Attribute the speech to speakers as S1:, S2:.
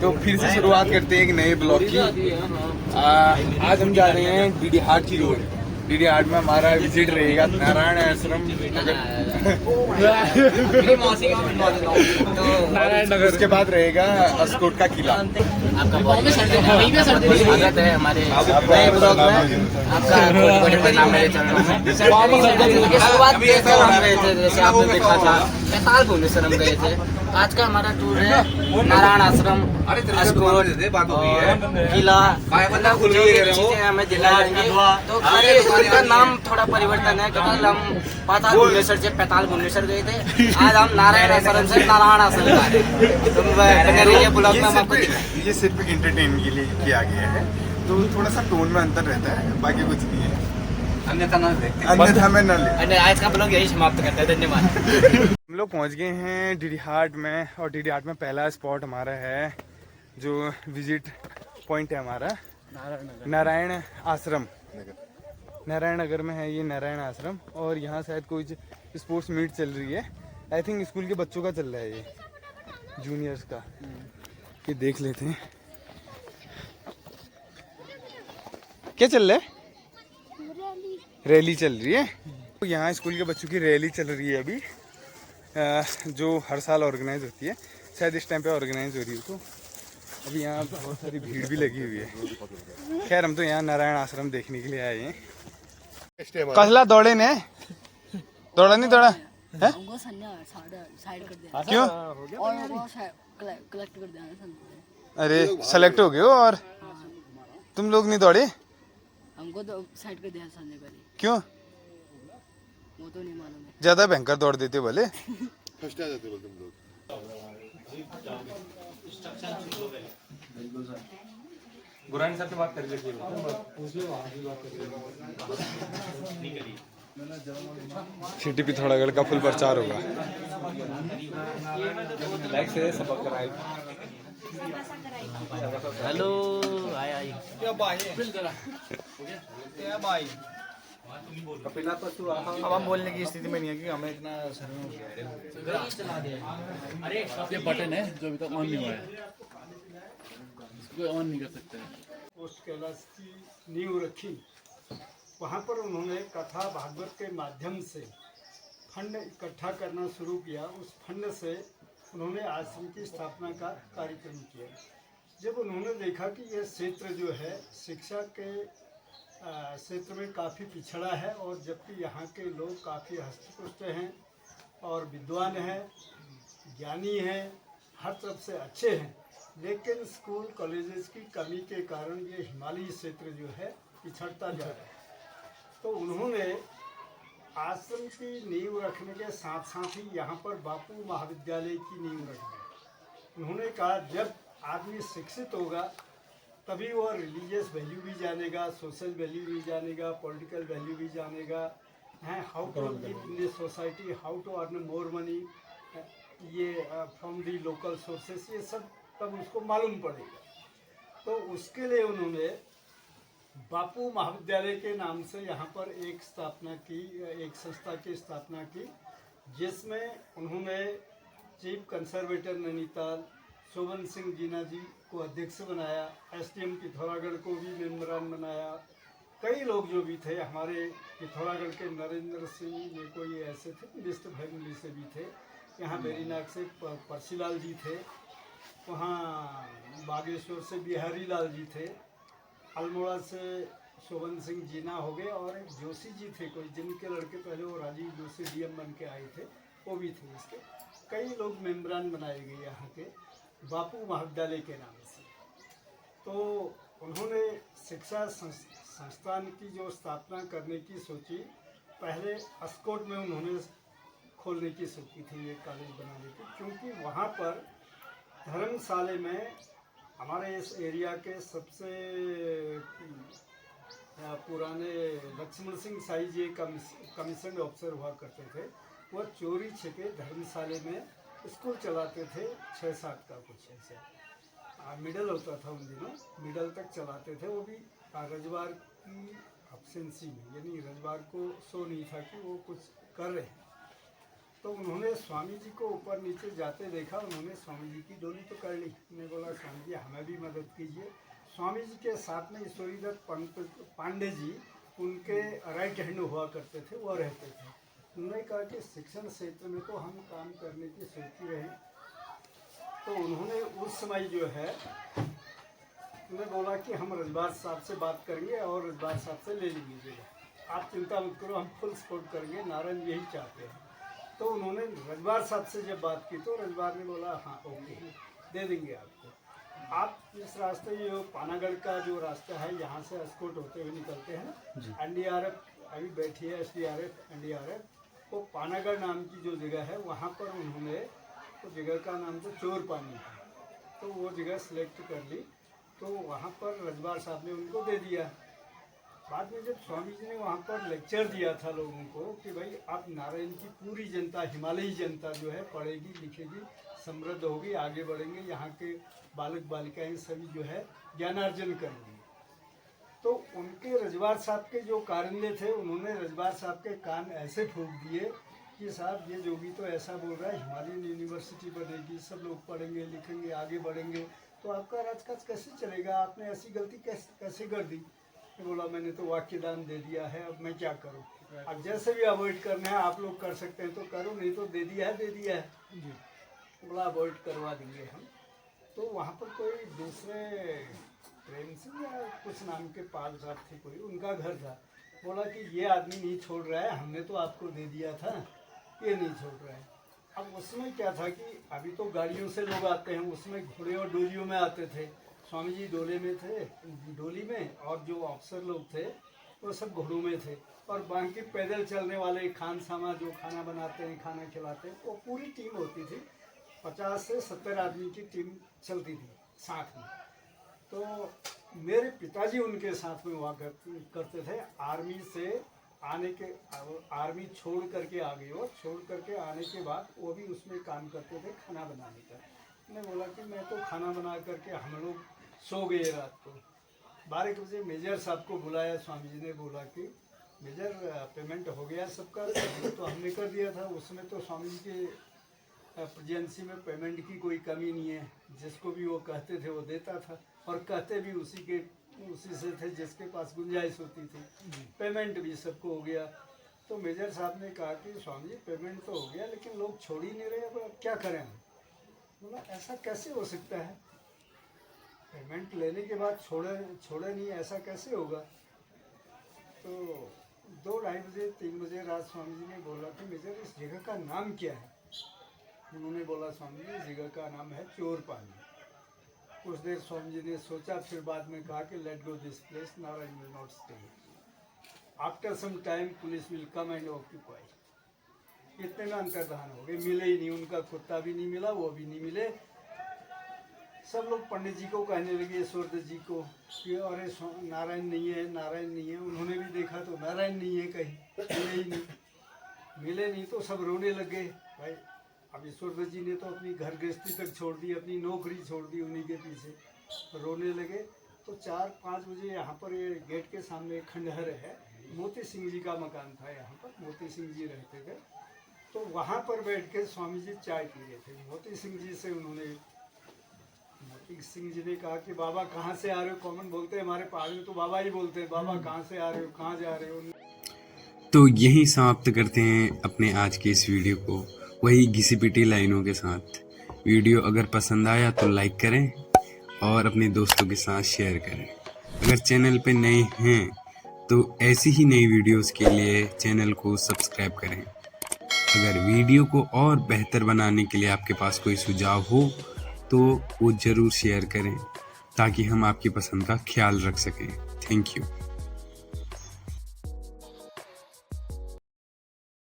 S1: तो फिर से शुरुआत करते हैं एक नए ब्लॉग की। आज हम जा रहे हैं डीडी हाट की रोड। डीडी हाट में हमारा विजिट रहेगा नारायण आश्रम नारायण नगर। उसके बाद रहेगा अस्कोट का किला।
S2: आपका बहुत स्वागत है हमारे नए ब्लॉग में। आपका कोटि प्रणाम मेरे चरणों में। शुरुआत कैसे हम गए थे, जैसे आपने देखा था पैताल भुवनेश्वर हम गए थे। आज का हमारा टूर है नारायण आश्रम, अस्कोट, किला, मतलब जो भी चीजें हमें दिलाएंगे। तो उनका नाम थोड़ा परिवर्तन है क्योंकि हम पाताल भुवनेश्वर से पैताल भुवनेश्वर गए थे। आज हम नारायण आश्रम से नारायण आश्रम जा रहे हैं। तो बने रहिए ब्लॉग में। हम आपको
S1: ये सिर्फ एंटरटेन के लिए किया गया है, तो थोड़ा सा टोन में अंतर रहता है, बाकी कुछ नहीं है। अन्यथा में न ले।
S2: आज का ब्लॉग यही समाप्त करते हैं। धन्यवाद।
S1: हम लोग पहुंच गए हैं डीडी हाट में, और डीडी हाट में पहला स्पॉट हमारा है जो विजिट पॉइंट है हमारा नारायण आश्रम। नारायण नगर में है ये नारायण आश्रम, और यहाँ शायद कोई स्पोर्ट्स मीट चल रही है। आई थिंक स्कूल के बच्चों का चल रहा है, ये जूनियर्स का। ये देख लेते हैं क्या चल रहा है। रैली चल रही है। यहाँ स्कूल के बच्चों की रैली चल रही है अभी, जो हर साल ऑर्गेनाइज होती है। शायद इस टाइम पे ऑर्गेनाइज हो रही है। तो अभी यहाँ बहुत सारी भीड़ भी लगी हुई है। खैर हम तो यहाँ नारायण आश्रम देखने के लिए आए हैं। कसला दौड़े ने दौड़ा नहीं दौड़ा है? क्यों? अरे सेलेक्ट हो गए हो, और तुम लोग नहीं दौड़े?
S3: हमको तो साइड कर दिया सर ने पहले।
S1: क्यों?
S3: वो तो नहीं मालूम है।
S1: ज्यादा भयंकर दौड़ देते भले।
S4: फर्स्ट आ जाते हो तुम लोग।
S1: गुरानी साहब से बात कर लीजिए। सिटी पिथौरागढ़ का फुल प्रचार होगा। लाइक से सब्सक्राइब।
S2: हेलो आई
S5: अब हम बोलने की स्थिति में नहीं है कि हमें इतना
S6: अरे ये बटन है जो अभी तक ऑन नहीं हुआ है, इसको ऑन नहीं कर सकते।
S7: पोस्ट कैलाश की नींव रखी, वहाँ पर उन्होंने कथा भागवत के माध्यम से फंड इकट्ठा करना शुरू किया। उस फंड से उन्होंने आश्रम की स्थापना का कार्यक्रम किया। जब उन्होंने देखा कि यह क्षेत्र जो है शिक्षा के क्षेत्र में काफ़ी पिछड़ा है, और जबकि यहाँ के लोग काफ़ी हस्तपुष्ट हैं और विद्वान हैं, ज्ञानी हैं, हर तरफ से अच्छे हैं, लेकिन स्कूल कॉलेजेस की कमी के कारण ये हिमालयी क्षेत्र जो है पिछड़ता जा रहा है। तो उन्होंने आश्रम की नींव रखने के साथ साथ ही यहाँ पर बापू महाविद्यालय की नींव रखी। उन्होंने कहा जब आदमी शिक्षित होगा तभी वो रिलीजियस वैल्यू भी जानेगा, सोशल वैल्यू भी जानेगा, पॉलिटिकल वैल्यू भी जानेगा, हैं how to live in the society, how to earn more money, ये फ्रॉम दी लोकल सोर्सेस, ये सब तब उसको मालूम पड़ेगा। तो उसके लिए उन्होंने बापू महाविद्यालय के नाम से यहाँ पर एक संस्था की स्थापना की, जिसमें उन्होंने चीफ कंजर्वेटर नैनीताल शोभन सिंह जीना जी को अध्यक्ष बनाया, एसडीएम पिथौरागढ़ को भी मेम्बरान बनाया। कई लोग जो भी थे हमारे पिथौरागढ़ के नरेंद्र सिंह ने कोई ऐसे थे, मिस्ट फैमिली से भी थे, यहाँ बेरीनाग से परसीलाल जी थे, वहाँ बागेश्वर से बिहारी लाल जी थे, अल्मोड़ा से शोभन सिंह जीना हो गए, और एक जोशी जी थे कोई, जिनके लड़के पहले वो राजीव जोशी डीएम बन के आए थे, वो भी थे। इसके कई लोग मेम्बरान बनाए गए यहाँ के बापू महाविद्यालय के नाम से। तो उन्होंने शिक्षा संस्थान की जो स्थापना करने की सोची, पहले अस्कोट में उन्होंने खोलने की सोची थी ये कॉलेज बनाने की, क्योंकि वहाँ पर धर्मशाले में हमारे इस एरिया के सबसे पुराने लक्ष्मण सिंह साई जी कमीशन ऑफिसर हुआ करते थे। वह चोरी छिपे धर्मशाले में स्कूल चलाते थे, 6-7 का कुछ ऐसे मिडल होता था उन दिनों, मिडल तक चलाते थे, वो भी रजवार की एब्सेंसी में, यानी रजवार को शो नहीं था कि वो कुछ कर रहे हैं। तो उन्होंने स्वामी जी को ऊपर नीचे जाते देखा, उन्होंने स्वामी जी की डोली तो कर ली। उन्होंने बोला स्वामी जी हमें भी मदद कीजिए। स्वामी जी के साथ में ईश्वरीदत्त पांडे जी उनके राइट हैंड हुआ करते थे, वो रहते थे। उन्होंने कहा कि शिक्षण क्षेत्र में तो हम काम करने की सोच ही रहे। तो उन्होंने उस समय जो है उन्होंने बोला कि हम रजवार साहब से बात करेंगे और रजवार साहब से ले लीजिएगा, आप चिंता मत करो, हम फुल सपोर्ट करेंगे, नारायण यही चाहते हैं। तो उन्होंने रजवार साहब से जब बात की तो रजवार ने बोला हाँ ओके दे देंगे आपको। आप इस रास्ते ये पानागढ़ का जो रास्ता है यहाँ से एस्कॉर्ट होते हुए निकलते हैं। एनडीआरएफ अभी बैठी है, एसडीआरएफ एनडीआरएफ, वो पानागढ़ नाम की जो जगह है वहाँ पर उन्होंने, तो जगह का नाम तो चोर पानी है, तो वो जगह सेलेक्ट कर ली। तो वहाँ पर रजवार साहब ने उनको दे दिया। बाद में जब स्वामी जी ने वहाँ पर लेक्चर दिया था लोगों को कि भाई आप नारायण की पूरी जनता, हिमालयी जनता जो है पढ़ेगी लिखेगी, समृद्ध होगी, आगे बढ़ेंगे, यहाँ के बालक बालिकाएं सभी जो है ज्ञानार्जन करेंगे। तो उनके रजवार साहब के जो कारिंदे थे उन्होंने रजवार साहब के कान ऐसे फूंक दिए कि साहब ये जोगी तो ऐसा बोल रहा है हिमालयन यूनिवर्सिटी बनेगी, सब लोग पढ़ेंगे लिखेंगे आगे बढ़ेंगे, तो आपका राजकाज कैसे चलेगा, आपने ऐसी गलती कैसे कर दी। बोला मैंने तो वाक्य दान दे दिया है, अब मैं क्या करूं। अब जैसे भी अवॉइड करना है आप लोग कर सकते हैं तो करो, नहीं तो दे दिया है बोला अवॉइड करवा देंगे हम। तो वहाँ पर कोई दूसरे प्रेम सिंह या कुछ नाम के पाल साहब थे कोई, उनका घर था। बोला कि ये आदमी नहीं छोड़ रहा है, हमने तो आपको दे दिया था, ये नहीं छोड़ रहा है। अब उसमें क्या था कि अभी तो गाड़ियों से लोग आते हैं, उसमें घोड़े और डोलियों में आते थे। स्वामी जी डोले में थे, डोली में, और जो अफसर लोग थे वो सब घोड़ों में थे, और बाकी पैदल चलने वाले खान सामा जो खाना बनाते हैं खाना खिलाते हैं, वो पूरी टीम होती थी। 50 से 70 आदमी की टीम चलती थी साथ में। तो मेरे पिताजी उनके साथ में हुआ करते थे। आर्मी से आने के, आर्मी छोड़ करके आ गई, वो छोड़ करके आने के बाद वो भी उसमें काम करते थे खाना बनाने का। मैंने बोला कि मैं तो खाना बना करके हम लोग सो गए रात को। 12 बजे मेजर साहब को बुलाया, स्वामी जी ने बोला कि मेजर पेमेंट हो गया सबका, तो हमने कर दिया था। उसमें तो स्वामी जी के प्रेजेंसी में पेमेंट की कोई कमी नहीं है, जिसको भी वो कहते थे वो देता था, और कहते भी उसी से थे जिसके पास गुंजाइश होती थी। पेमेंट भी सबको हो गया। तो मेजर साहब ने कहा कि स्वामी जी पेमेंट तो हो गया लेकिन लोग छोड़ ही नहीं रहे, अब क्या करें हम। बोला ऐसा कैसे हो सकता है, पेमेंट लेने के बाद छोड़े नहीं, ऐसा कैसे होगा। तो 2-2:30 बजे 3 बजे रात स्वामी जी ने बोला कि मेजर इस जगह का नाम क्या है। उन्होंने बोला स्वामी जी इस जगह का नाम है चोर पानी। कुछ देर स्वामी जी ने सोचा, फिर बाद में कहा कि let go this place, Narayan will not stay. After some time police will come and occupy. इतने में अंतर्धान हो गए, मिले ही नहीं, उनका कुत्ता भी नहीं मिला, वो भी नहीं मिले। सब लोग पंडित जी को कहने लगे, ईश्वरदत्त जी को, कि अरे नारायण नहीं है, नारायण नहीं है। उन्होंने भी देखा तो नारायण नहीं है, कहीं मिले नहीं तो सब रोने लगे। भाई अब ईश्वरदत्त जी ने तो अपनी घर गृहस्थी तक छोड़ दी, अपनी नौकरी छोड़ दी उन्हीं के पीछे, रोने लगे। तो 4-5 बजे यहाँ पर ये गेट के सामने खंडहर है, मोती सिंह जी का मकान था यहाँ पर, मोती सिंह जी रहते थे। तो वहाँ पर बैठ के स्वामी जी चाय पी रहे थे। मोती सिंह जी से मोती सिंह जी ने कहा कि बाबा कहाँ से आ रहे हो। कॉमन बोलते हैं हमारे पहाड़ में तो बाबा ही बोलते हैं, बाबा कहाँ से आ रहे हो, कहाँ जा रहे हो।
S1: तो यहीं समाप्त करते हैं अपने आज के इस वीडियो को, वही घिसी पिटी लाइनों के साथ। वीडियो अगर पसंद आया तो लाइक करें और अपने दोस्तों के साथ शेयर करें। अगर चैनल पे नए हैं तो ऐसी ही नई वीडियोस के लिए चैनल को सब्सक्राइब करें। अगर वीडियो को और बेहतर बनाने के लिए आपके पास कोई सुझाव हो तो वो ज़रूर शेयर करें, ताकि हम आपकी पसंद का ख्याल रख सकें। Thank you.